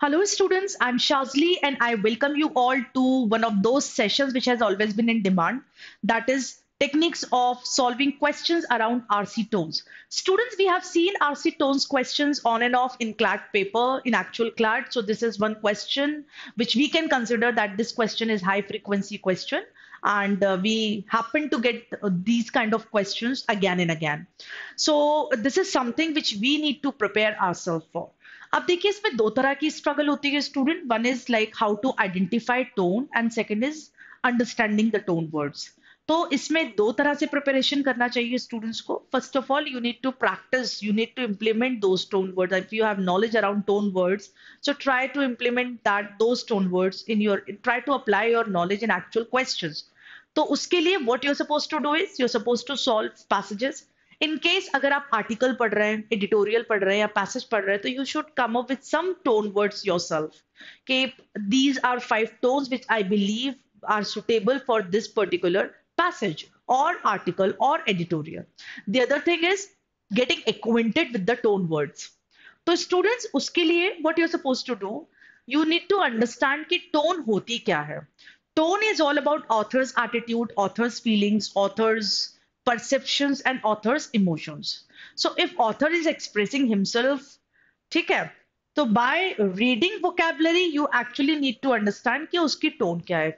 Hello, students. I'm Shazli, and I welcome you all to one of those sessions which has always been in demand. That is techniques of solving questions around RC tones. Students, we have seen RC tones questions on and off in CLAT paper, in actual CLAT. So this is one question which we can consider that this question is high frequency question. And we happen to get these kind of questions again and again. So this is something which we need to prepare ourselves for. अब देखिए इसमें दो तरह की struggle होती है student. One is like how to identify tone and second is understanding the tone words. तो इसमें दो तरह से प्रिपरेशन करना चाहिए स्टूडेंट्स को. First of all you need to practise, you need to implement those tone words. If you have knowledge around tone words, so try to implement that those tone words in your, try to apply your knowledge in actual questions. तो उसके लिए what you're supposed to do is you're supposed to solve passages. In case अगर आप article पढ़ रहे हैं, editorial पढ़ रहे हैं या पैसेज पढ़ रहे हैं, तो you should come up with some tone words yourself कि these are 5 tones which I believe are suitable for this particular passage or article or editorial. The other thing is getting acquainted with the tone words. तो students उसके लिए what you are suppose to do, you need to understand कि tone होती क्या है. Tone is all about author's attitude, author's feelings, author's perceptions and author's emotions. So if author is expressing himself, ठीक है, तो by reading vocabulary you actually need to understand कि उसकी tone क्या है.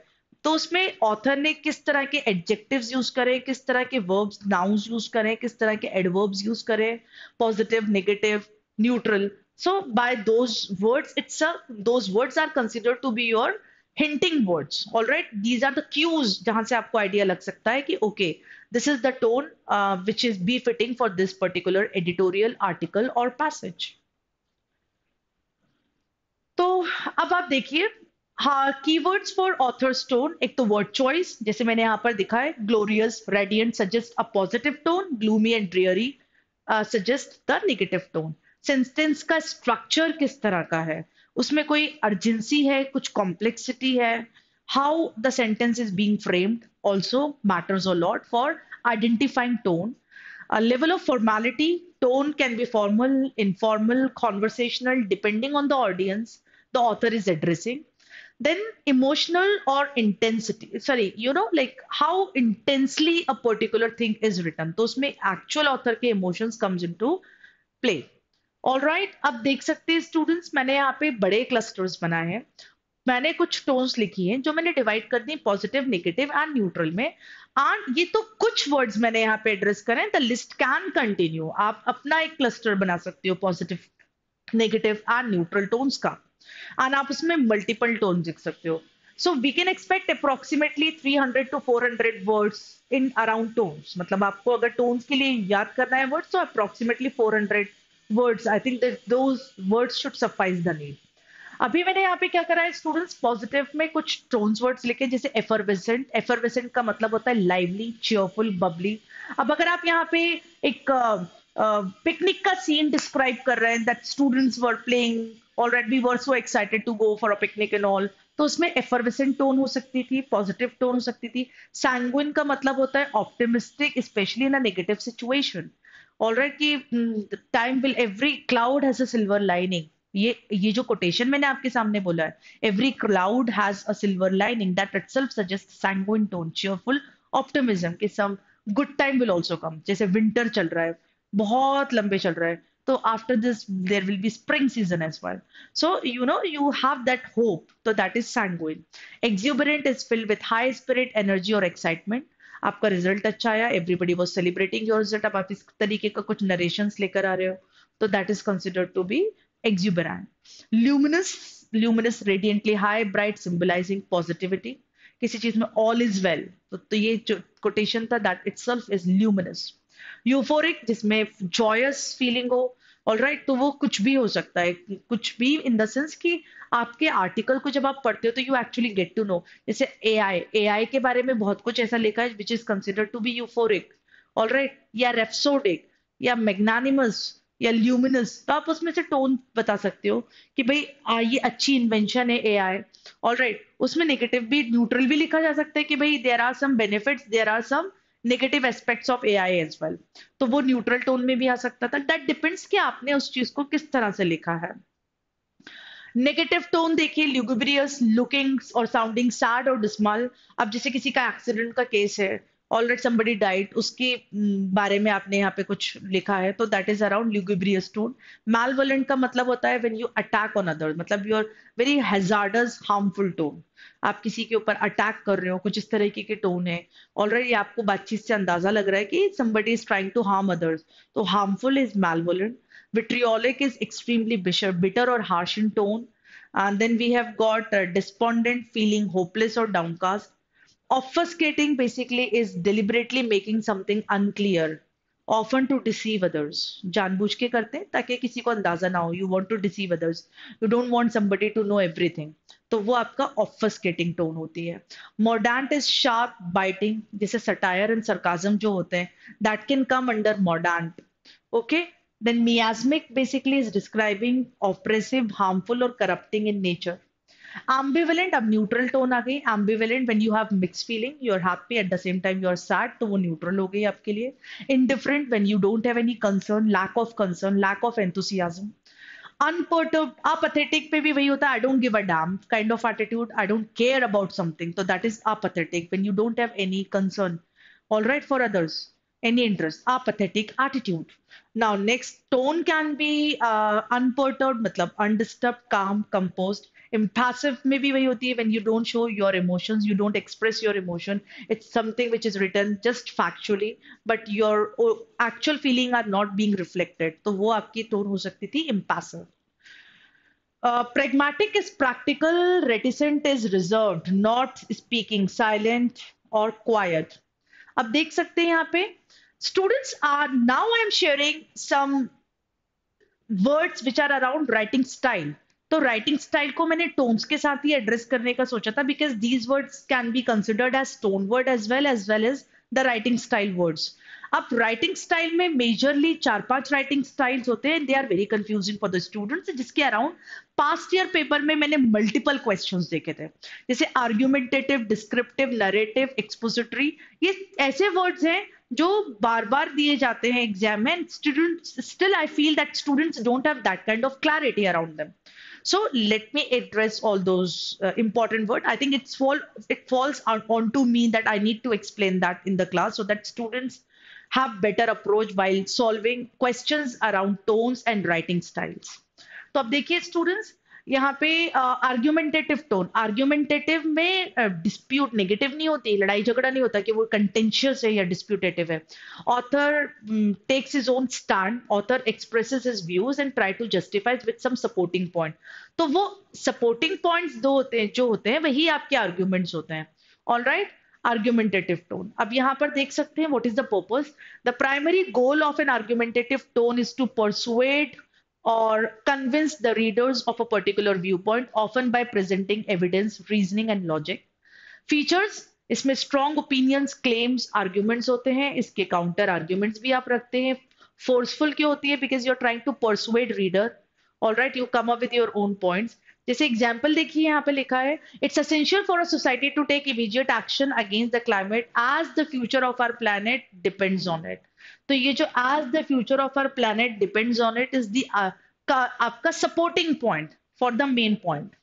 तो उसमें ऑथर ने किस तरह के एडजेक्टिव्स यूज करे, किस तरह के वर्ब्स नाउन्स यूज करें, किस तरह के एडवर्ब्स यूज करें, positive, negative, neutral. So by those words itself, those words are considered to be your hinting words. All right, these are the cues जहां से आपको आइडिया लग सकता है कि okay, this is the tone which is befitting for this particular editorial article or passage. तो अब आप देखिए, हाँ, कीवर्ड्स फॉर ऑथर्स टोन. एक तो वर्ड चॉइस, जैसे मैंने यहाँ पर दिखा है, glorious, radiant suggest a positive tone, gloomy and dreary suggest the negative tone. Sentence का स्ट्रक्चर किस तरह का है, उसमें कोई अर्जेंसी है, कुछ कॉम्प्लेक्सिटी है, how the sentence is being framed also matters a lot for identifying tone. A level of formality, tone can be formal, informal, conversational, depending on the audience the author is addressing. Then emotional or intensity, sorry, like how intensely a particular thing is written. तो उसमें actual author के emotions comes into play. All right, अब देख सकते हैं students, मैंने यहाँ पे बड़े क्लस्टर्स बनाए हैं. मैंने कुछ टोन्स लिखी हैं जो मैंने डिवाइड कर दी पॉजिटिव, नेगेटिव एंड न्यूट्रल में. एंड ये तो कुछ वर्ड्स मैंने यहाँ पे एड्रेस करें. The list can continue. आप अपना एक क्लस्टर बना सकते हो positive, negative and neutral tones का, एंड आप उसमें मल्टीपल टोन लिख सकते हो. So we can expect approximately 300 to 400 words in around tones. मतलब आपको अगर टोन्स के लिए याद करना है वर्ड्स, तो approximately 400 words, I think that those words should suffice the need. अभी मैंने यहाँ पे क्या करा है स्टूडेंट्स, पॉजिटिव में कुछ टोन्स वर्ड्स लिखे, जैसे एफरवेसेंट. एफरवेसेंट का मतलब होता है लाइवली, चीयरफुल, बबली. अब अगर आप यहाँ पे एक पिकनिक का सीन डिस्क्राइब कर रहे हैं, that students were playing, alright, we were so excited to go for a picnic and all, तो उसमें एफरवेसेंट टोन हो सकती थी, पॉजिटिव टोन हो सकती थी. सैंग्विन का मतलब होता है optimistic, specially in a negative situation. Alright, कि time will, every cloud has a silver lining. ये जो कोटेशन मैंने आपके सामने बोला है, every cloud has a silver lining, that itself suggest sanguine tone, cheerful optimism कि some good time will also come. जैसे विंटर चल रहा है, बहुत लंबे चल रहा है, तो after this there will be spring season as well. So you have that hope, तो that is sanguine. Exuberant is filled with high spirit, energy और एक्साइटमेंट. आपका रिजल्ट अच्छा आया, everybody was celebrating your result, अब आप इस तरीके का कुछ नरेशंस लेकर आ रहे हो, तो that is considered to be exuberant. Luminous, luminous, radiantly high, bright, symbolizing positivity. किसी चीज में all is well, तो ये जो quotation था, that itself is luminous. Euphoric, जिसमें joyous feeling हो, all right, तो वो कुछ भी हो सकता है, कुछ भी in the sense कि आपके आर्टिकल को जब आप पढ़ते हो तो you actually get to know. जैसे AI के बारे में बहुत कुछ ऐसा लिखा है which is considered to be euphoric, all right, या rhapsodic, या magnanimous, या ल्यूमिनस. तो आप उसमें से टोन बता सकते हो कि भाई ये अच्छी इन्वेंशन है एआई. ऑलराइट, उसमें नेगेटिव भी, न्यूट्रल भी लिखा जा सकता है कि भाई there are some benefits, there are some negative aspects of AI as well, तो वो न्यूट्रल टोन में भी आ सकता था. दैट डिपेंड्स कि आपने उस चीज को किस तरह से लिखा है. नेगेटिव टोन देखिए, ल्यूगुब्रियस, लुकिंग और साउंडिंग सैड और डिसमल। अब जैसे किसी का एक्सीडेंट का केस है, ऑलरेडी somebody died, उसके बारे में आपने यहाँ पे कुछ लिखा है, तो that is around lugubrious tone. Malevolent का मतलब होता है when you attack on other, मतलब you are very hazardous harmful tone, आप किसी के ऊपर अटैक कर रहे हो, कुछ इस तरीके की टोन है। ऑलरेडी आपको बातचीत से अंदाजा लग रहा है कि somebody is trying to harm others, तो harmful is malvolent। Vitriolic is extremely bitter or harsh in tone. And then we have got despondent, feeling hopeless or downcast. Obfuscating basically is deliberately making something unclear, often to deceive others. जानबूझ के करते हैं ताकि किसी को अंदाजा ना हो. You want to deceive others. You don't want somebody to know everything. तो वो आपका obfuscating tone होती है. Mordant is sharp, biting, जैसे satire and sarcasm जो होते हैं, that can come under mordant. Okay? Then miasmic basically is describing oppressive, harmful, or corrupting in nature. Ambivalent, अब न्यूट्रल टोन आ गई। Ambivalent when you have mix feeling, you are happy at the same time you are sad, तो वो neutral हो गई आपके लिए। Indifferent when you don't have any concern, concern, lack of enthusiasm. Unperturbed, apathetic पे भी वही होता है, I don't give a damn kind of attitude, I don't care about something, तो that is apathetic when you don't have any concern, all right, for others, any interest, apathetic attitude. Now next, tone can be unperturbed, मतलब undisturbed, calm, composed. Impassive में भी वही होती है when you don't show your emotions, you don't express your emotion, it's something which is written just factually, but your actual feeling are not being reflected, तो वो आपकी tone हो सकती थी impassive. Pragmatic is practical, reticent is reserved, not speaking, silent or quiet. अब देख सकते हैं यहाँ पे students are, now I am sharing some words which are around writing style. तो राइटिंग स्टाइल को मैंने टोन्स के साथ ही एड्रेस करने का सोचा था, because these words can be considered as tone word as well as the writing style words. अब राइटिंग स्टाइल में मेजरली 4-5 राइटिंग स्टाइल्स होते हैं, they are very confusing for the students, जिसके अराउंड पास्ट ईयर पेपर में मैंने multiple questions देखे थे, जैसे आर्ग्यूमेंटेटिव, डिस्क्रिप्टिव, नरेटिव, एक्सपोजिटरी। ये ऐसे वर्ड्स हैं जो बार बार दिए जाते हैं एग्जाम में, students still I feel that students don't have that kind of clarity around them. So let me address all those important words. I think it falls onto me that I need to explain that in the class so that students have better approach while solving questions around tones and writing styles. तो अब देखिए students, यहाँ पे argumentative tone, argumentative में dispute negative नहीं होती, लड़ाई झगड़ा नहीं होता कि वो कंटेंशियस है या डिस्प्यूटेटिव है। Author takes his own stand, author expresses his views and try to justify with some supporting point. तो वो सपोर्टिंग पॉइंट्स दो होते हैं जो होते हैं वही आपके आर्ग्यूमेंट्स होते हैं। All right, argumentative tone. अब यहाँ पर देख सकते हैं what is the purpose. The primary goal of an argumentative tone is to persuade or convince the readers of a particular viewpoint, often by presenting evidence, reasoning and logic. Features, इसमें strong opinions, claims, arguments होते हैं, इसके counter arguments भी आप रखते हैं। Forceful क्यों होती है? Because you're trying to persuade reader. All right, you come up with your own points. जैसे एग्जाम्पल देखिए यहाँ पे लिखा है, it's essential for a society to take immediate action against the climate as the future of our planet depends on it. तो ये जो as the future of our planet depends on it is the आपका supporting point for the main point.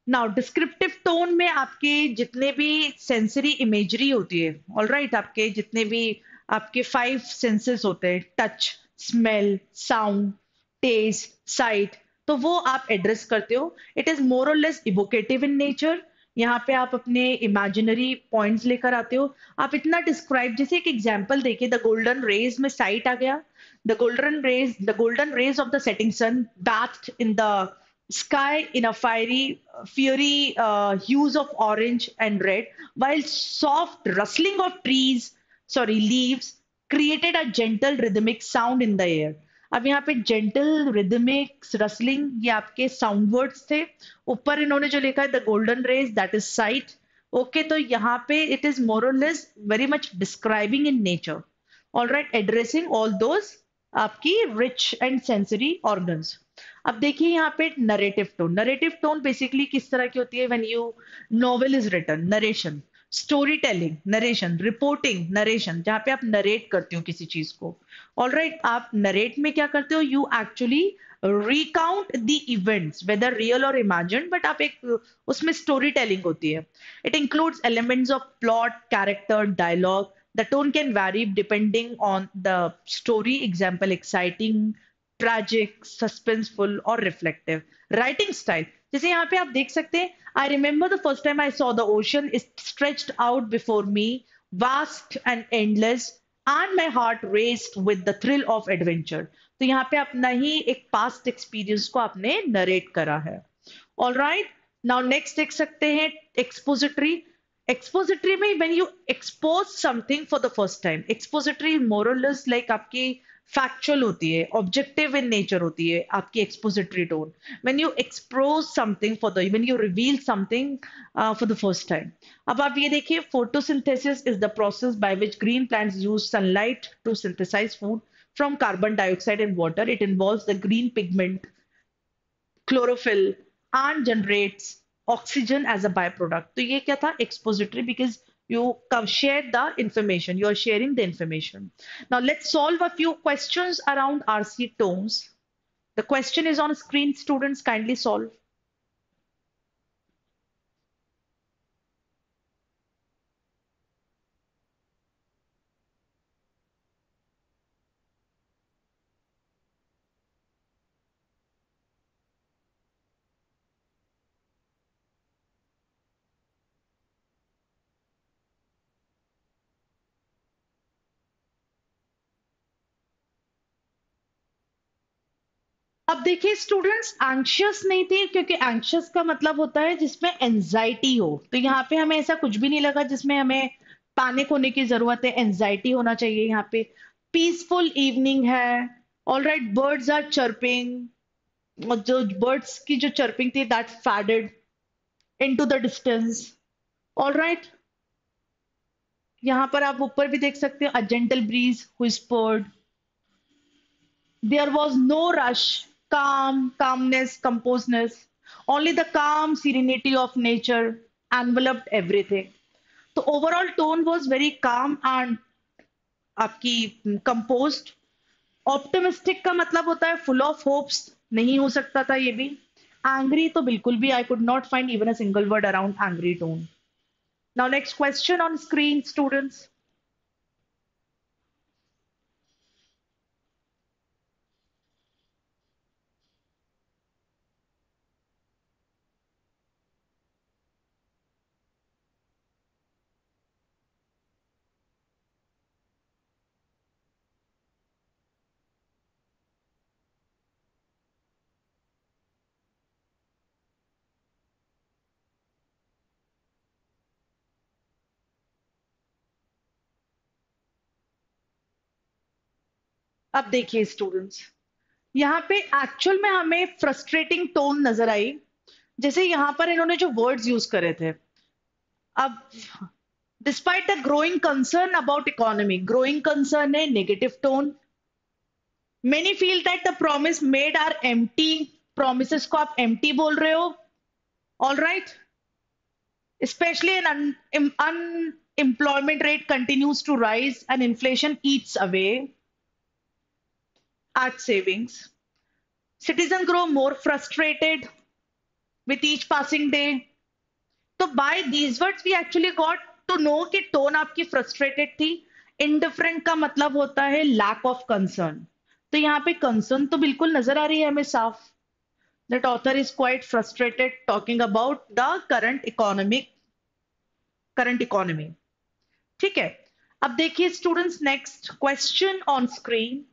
Now descriptive tone में आपके जितने भी sensory imagery होती है, ऑल राइट, आपके जितने भी आपके 5 सेंसेस होते हैं, touch, smell, sound, taste, sight, तो वो आप एड्रेस करते हो। इट इज मोर और लेस इवोकेटिव इन नेचर। यहाँ पे आप अपने इमेजिनरी पॉइंट्स लेकर आते हो, आप इतना डिस्क्राइब, जैसे एक एग्जांपल देखिए, द गोल्डन रेज में साइट आ गया, the golden rays of the setting sun bathed in the sky in a fiery hues of orange and red, while soft rustling of leaves created a gentle rhythmic sound in the air. अब यहाँ पे gentle rhythmic rustling ये आपके sound words थे। ऊपर इन्होंने जो लिखा है the golden rays, that is sight. Okay, तो यहाँ पे it is more or less very much describing in nature. All right, addressing all those आपकी रिच एंड सेंसरी ऑर्गन्स। अब देखिए यहाँ पे narrative tone. Narrative tone basically किस तरह की होती है? When you novel is written, narration, story telling, narration, reporting, narration, जहां पे आप नरेट करते हो किसी चीज को। ऑल राइट, आप नरेट में क्या करते हो? You actually recount the events whether real और इमेजिन, बट आप एक उसमें स्टोरी टेलिंग होती है. It includes elements of plot, character, dialogue. The tone can vary depending on the story. Example, exciting, tragic, suspenseful और रिफ्लेक्टिव. राइटिंग स्टाइल, जैसे यहाँ पे आप देख सकते हैं, I remember the first time I saw the ocean is stretched out before me, vast and endless, and my heart raised with the thrill of adventure. तो यहाँ पे अपना ही एक पास्ट एक्सपीरियंस को आपने नरेट करा है. ऑल राइट, नाउ नेक्स्ट देख सकते हैं एक्सपोजिटरी. एक्सपोजिटरी में when you expose something for the first time, expository more less like आपकी फैक्चुअल होती है, ऑब्जेक्टिव इन नेचर होती है आपकी expository tone. When you expose something for the, when you reveal something for the first time. अब आप ये देखिए, photosynthesis is the process by which green plants use sunlight to synthesize food from carbon dioxide and water. It involves the green pigment, chlorophyll, and generates oxygen as a byproduct. तो ये क्या था? Expository, because you share the information. You are sharing the information. Now let's solve a few questions around RC tones. The question is on screen. Students, kindly solve. अब देखिए students, anxious नहीं थे, क्योंकि anxious का मतलब होता है जिसमें एंजाइटी हो. तो यहाँ पे हमें ऐसा कुछ भी नहीं लगा जिसमें हमें पैनिक होने की जरूरत है. एंजाइटी होना चाहिए यहाँ पे. पीसफुल इवनिंग है. All right, birds are chirping. जो बर्ड्स की जो चर्पिंग थी, that faded into the distance. All right, यहाँ पर आप ऊपर भी देख सकते हैं, a gentle breeze whispered. There was no rush, calm, calmness, composedness. Only the calm serenity of nature enveloped everything. The overall tone was very calm and आपकी composed. Optimistic का मतलब होता है full of hopes. नहीं हो सकता था ये भी. Angry तो बिल्कुल भी, I could not find even a single word around angry tone. Now next question on screen, students. अब देखिए स्टूडेंट्स, यहाँ पे एक्चुअल में हमें फ्रस्ट्रेटिंग टोन नजर आई. जैसे यहाँ पर इन्होंने जो वर्ड्स यूज करे थे. अब despite the growing concern about economy, growing concern है, negative tone. Many feel that the promise made are empty, promises को आप एम्प्टी बोल रहे हो. All right, specially in unemployment rate continues to rise and inflation eats away at savings. Citizens grow more frustrated with each passing day. तो by these words we actually got to know कि tone आपकी frustrated थी. Indifferent का मतलब होता है lack of concern. तो यहाँ पे कंसर्न तो बिल्कुल नजर आ रही है हमें साफ. That author is quite frustrated talking about the current economy. ठीक है, अब देखिए students, next question on screen.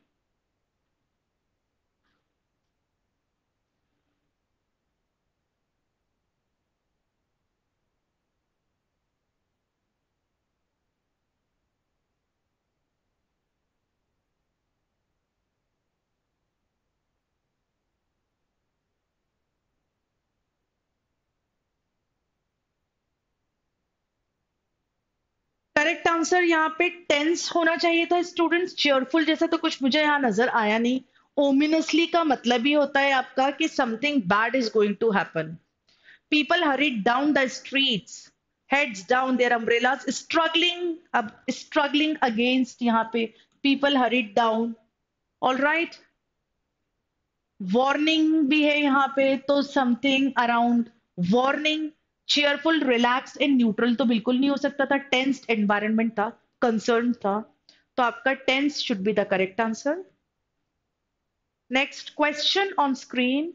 Correct answer यहाँ पे टेंस होना चाहिए था स्टूडेंट्स. चेयरफुल जैसा तो कुछ मुझे यहाँ नजर आया नहीं. ओमिनसली का मतलब ही होता है आपका कि something bad is going to happen. People hurried down the streets, heads down their umbrellas, struggling against. यहाँ पे people hurried down. All right, warning भी है यहाँ पे, तो something around warning. Cheerful, relax and neutral तो बिल्कुल नहीं हो सकता था, टेंस्ड एनवायरनमेंट था, कंसर्न था। तो आपका tense should be the correct answer. Next question on screen.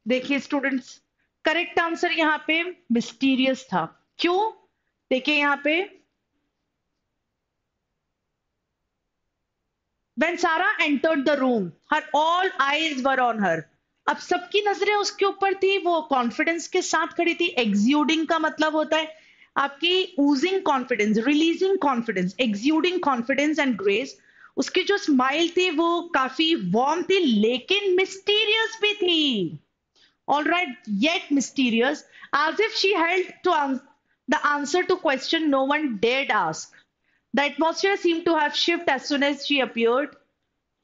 देखिए स्टूडेंट्स, करेक्ट आंसर यहाँ पे मिस्टीरियस था। क्यों? देखिए यहाँ पे, when Sarah entered the room, her all eyes were on her. अब सबकी नजरें उसके ऊपर थी, वो कॉन्फिडेंस के साथ खड़ी थी। एक्सियूडिंग का मतलब होता है आपकी oozing confidence, releasing confidence, exuding confidence and grace. उसकी जो स्माइल थी वो काफी वार्म थी, लेकिन मिस्टीरियस भी थी। All right, yet mysterious, as if she held to the answer to question no one dared ask. The atmosphere seemed to have shifted as soon as she appeared,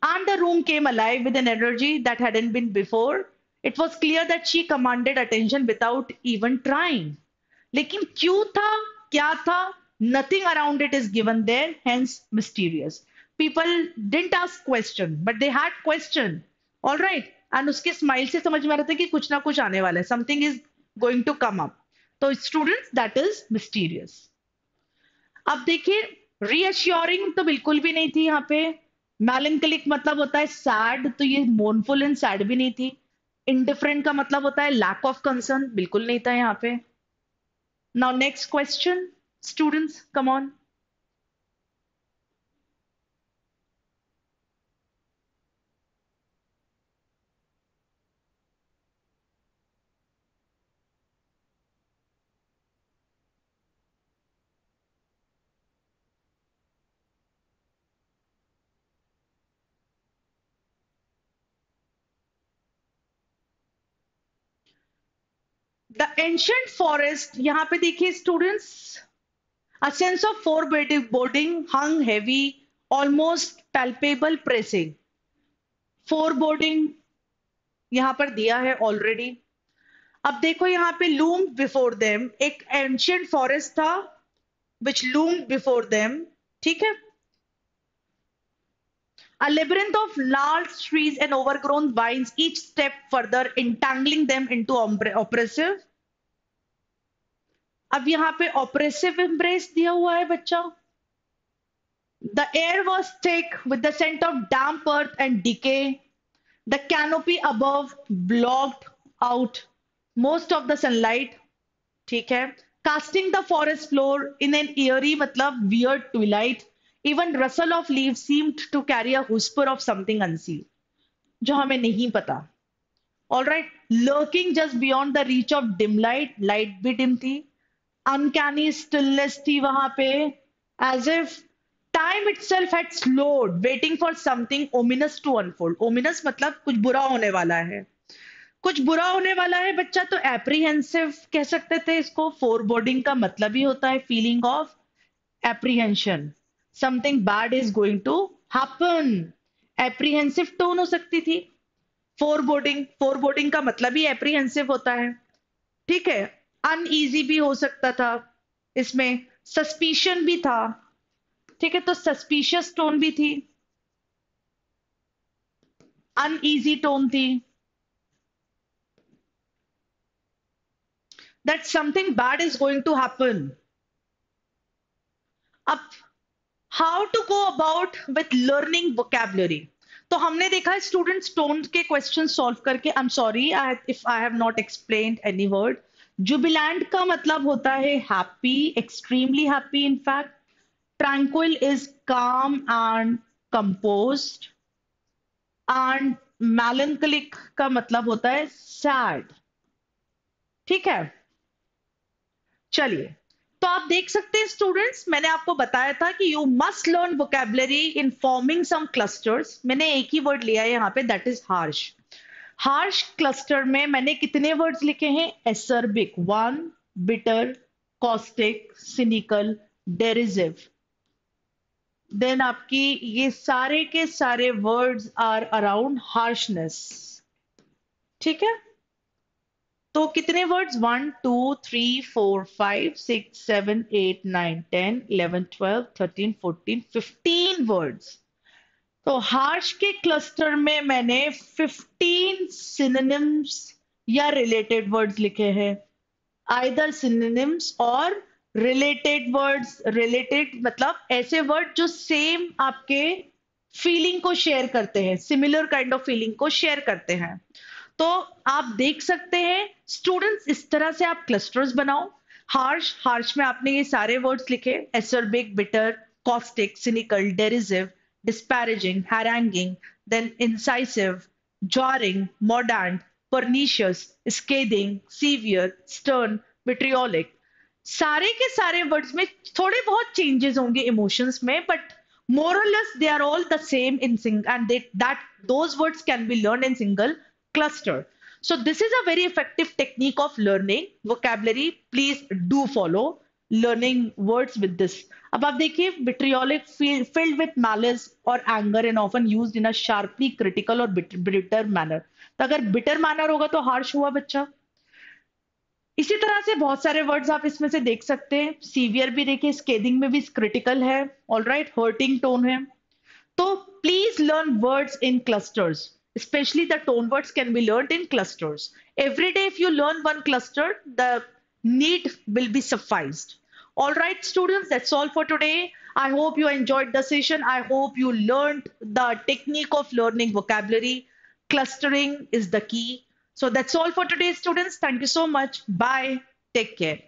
and the room came alive with an energy that hadn't been before. It was clear that she commanded attention without even trying. लेकिन क्यों था, क्या था? Nothing around it is given there, hence mysterious. People didn't ask question, but they had question. All right, and उसके smile से समझ में आ रहा था कि कुछ ना कुछ आने वाला है, something is going to come up. तो स्टूडेंट्स, that is mysterious. अब देखिए, रीअश्योरिंग तो बिल्कुल भी नहीं थी यहाँ पे। मैलेंकलिक मतलब होता है सैड, तो ये मोurnफुल एंड सैड भी नहीं थी। इंडिफरेंट का मतलब होता है लैक ऑफ कंसर्न, बिल्कुल नहीं था यहाँ पे। Now next question, students come on. The ancient forest, यहाँ पे देखिए students, a sense of foreboding hung heavy, almost palpable pressing। Foreboding यहाँ पर दिया है ऑलरेडी। अब देखो यहाँ पे लूम बिफोर देम, एक एंशियंट फॉरेस्ट था which loomed before them, ठीक है। A labyrinth of large trees and overgrown vines, each step further entangling them into oppressive। अब यहाँ पे oppressive embrace दिया हुआ है बच्चा। The air was thick with the scent of damp earth and decay. The canopy above blocked out most of the sunlight, ठीक है। Casting the forest floor in an eerie मतलब weird twilight. Even rustle of leaves seemed to carry a whisper of something unseen, जो हमें नहीं पता। All right, lurking just beyond the reach of dim light, light भी dim थी। Uncanny stillness थी वहां पे, as if time itself had slowed, waiting for something ominous to unfold. Ominous मतलब कुछ बुरा होने वाला है। कुछ बुरा होने वाला है बच्चा, तो एप्रीहेंसिव कह सकते थे इसको। फोरबोर्डिंग का मतलब ही होता है feeling of apprehension, something bad is going to happen. Apprehensive tone हो सकती थी। फोरबोर्डिंग, फोरबोर्डिंग का मतलब ही एप्रीहेंसिव होता है, ठीक है। अनईजी भी हो सकता था इसमें, सस्पिशन भी था, ठीक है। तो सस्पिशियस टोन भी थी, अनईजी टोन थी, that something bad is going to happen. अब how to go about with learning vocabulary, तो हमने देखा स्टूडेंट्स टोन के क्वेश्चन सॉल्व करके। I am sorry if I have not explained any word. Jubilant का मतलब होता है happy, extremely happy in fact. Tranquil is calm and composed. And melancholic का मतलब होता है सैड। ठीक है, चलिए। तो आप देख सकते हैं स्टूडेंट्स, मैंने आपको बताया था कि you must learn vocabulary in forming some clusters. मैंने एक ही वर्ड लिया है यहाँ पे, that is harsh. Harsh cluster में मैंने कितने वर्ड्स लिखे हैं? Acerbic 1, bitter, caustic, cynical, derisive. Then आपकी ये सारे के सारे वर्ड्स आर अराउंड हार्शनेस। ठीक है, तो कितने वर्ड्स? 1 2 3 4 5 6 7 8 9 10 11 12 13 14 15 वर्ड्स। तो हार्श के क्लस्टर में मैंने 15 सिनोनिम्स या रिलेटेड वर्ड्स लिखे हैं। आइदर सिनोनिम्स और रिलेटेड वर्ड्स। रिलेटेड मतलब ऐसे वर्ड जो सेम आपके फीलिंग को शेयर करते हैं, सिमिलर काइंड ऑफ फीलिंग को शेयर करते हैं। तो आप देख सकते हैं स्टूडेंट्स, इस तरह से आप क्लस्टर्स बनाओ। हार्श, हार्श में आपने ये सारे वर्ड्स लिखे, acerbic, bitter, caustic, cynical, derisive, disparaging, haranguing, then incisive, jarring, mordant, pernicious, scathing, severe, stern, vitriolic। सारे के सारे वर्ड्स में थोड़े बहुत चेंजेस होंगे इमोशंस में, but more or less they are all the same in single, and that those words can be learned in single cluster. So this is a very effective technique of learning vocabulary. Please do follow learning words with this. अब आप देखिए, vitriolic, filled with malice or anger and often used in a sharply critical or bitter manner। तो अगर bitter manner होगा तो harsh हुआ बच्चा। इसी तरह से बहुत सारे वर्ड्स आप इसमें से देख सकते हैं। सीवियर भी देखिए, स्केदिंग में भी क्रिटिकल है, ऑल राइट, हर्टिंग टोन है। तो please learn words in clusters, especially the tone words can be learned in clusters. Every day if you learn one cluster, the need will be sufficed. All right students, that's all for today. I hope you enjoyed the session. I hope you learned the technique of learning vocabulary. Clustering is the key. So that's all for today students. Thank you so much. Bye. Take care.